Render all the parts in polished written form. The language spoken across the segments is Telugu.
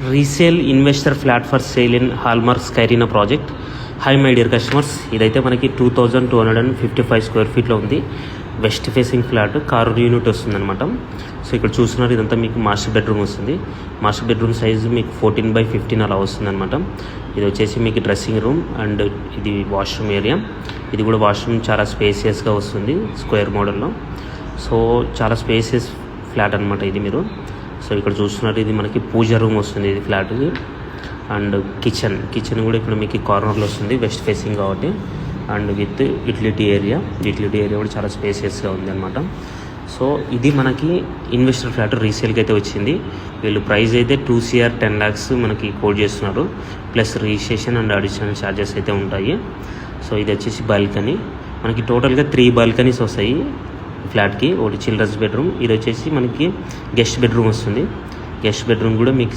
Resale investor flat for sale in Hallmark Skyrena project. Hi my dear customers, ఇదైతే మనకి 2255 స్క్వేర్ ఫీట్లో ఉంది. West facing flat, car unit వస్తుందన్నమాట. సో ఇక్కడ చూస్తున్నారు, ఇదంతా మీకు మాస్టర్ బెడ్రూమ్ వస్తుంది. మాస్టర్ బెడ్రూమ్ సైజు మీకు 14x15 అలా వస్తుందన్నమాట. ఇది వచ్చేసి మీకు డ్రెస్సింగ్ రూమ్ అండ్ ఇది వాష్రూమ్ ఏరియా. ఇది కూడా వాష్రూమ్ చాలా స్పేసియస్గా వస్తుంది స్క్వేర్ మోడల్లో. సో చాలా స్పేసియస్ ఫ్లాట్ అనమాట ఇది మీరు. సో ఇక్కడ చూస్తున్నారు, ఇది మనకి పూజ రూమ్ వస్తుంది ఇది ఫ్లాట్కి. అండ్ కిచెన్ కూడా ఇక్కడ మీకు కార్నర్లో వస్తుంది, వెస్ట్ ఫేసింగ్ కాబట్టి. అండ్ విత్ యూటిలిటీ ఏరియా కూడా చాలా స్పేసియస్గా ఉంది అనమాట. సో ఇది మనకి ఇన్వెస్టర్ ఫ్లాట్ రీసేల్కి అయితే వచ్చింది. వీళ్ళు ప్రైస్ అయితే 2 CR 10 lakhs మనకి కోట్ చేస్తున్నారు. Plus registration and additional charges అయితే ఉంటాయి. సో ఇది వచ్చేసి బాల్కనీ. మనకి టోటల్గా 3 బాల్కనీస్ వస్తాయి ఫ్లాట్కి. ఒకటి చిల్డ్రన్స్ బెడ్రూమ్, ఇది వచ్చేసి మనకి గెస్ట్ బెడ్రూమ్ వస్తుంది. గెస్ట్ బెడ్రూమ్ కూడా మీకు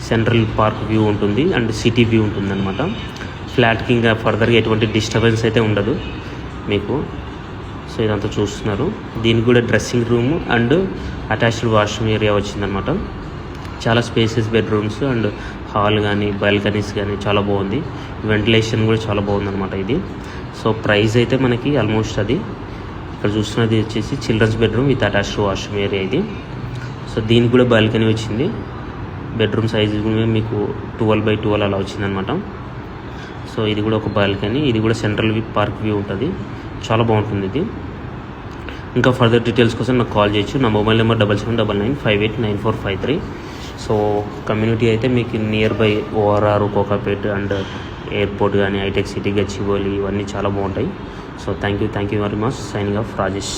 సెంట్రల్ పార్క్ వ్యూ ఉంటుంది అండ్ సిటీ వ్యూ ఉంటుంది అనమాట. ఫ్లాట్కి ఇంకా ఫర్దర్గా ఎటువంటి డిస్టర్బెన్స్ అయితే ఉండదు మీకు. సో ఇదంతా చూస్తున్నారు, దీనికి కూడా dressing room and attached washroom area వచ్చిందనమాట. చాలా స్పేసెస్ బెడ్రూమ్స్ అండ్ హాల్ కానీ బాల్కనీస్ కానీ చాలా బాగుంది. వెంటిలేషన్ కూడా చాలా బాగుందన్నమాట ఇది. సో ప్రైస్ అయితే మనకి ఆల్మోస్ట్ అది ఇక్కడ చూస్తున్నది వచ్చేసి childrens bedroom with attached washroom area ఇది. సో దీనికి కూడా బాల్కనీ వచ్చింది. బెడ్రూమ్ సైజు కూడా మీకు 12x12 అలా వచ్చిందనమాట. సో ఇది కూడా ఒక బాల్కనీ, ఇది కూడా సెంట్రల్ పార్క్ వ్యూ ఉంటుంది, చాలా బాగుంటుంది ఇది. ఇంకా ఫర్దర్ డీటెయిల్స్ కోసం నాకు కాల్ చేయొచ్చు. నా మొబైల్ నెంబర్ 7799589453. సో కమ్యూనిటీ అయితే మీకు near by ORR, Kokapet and airport కానీ హైటెక్ సిటీ, గచ్చిబౌలి ఇవన్నీ చాలా బాగుంటాయి. So thank you very much. Signing off Rajesh.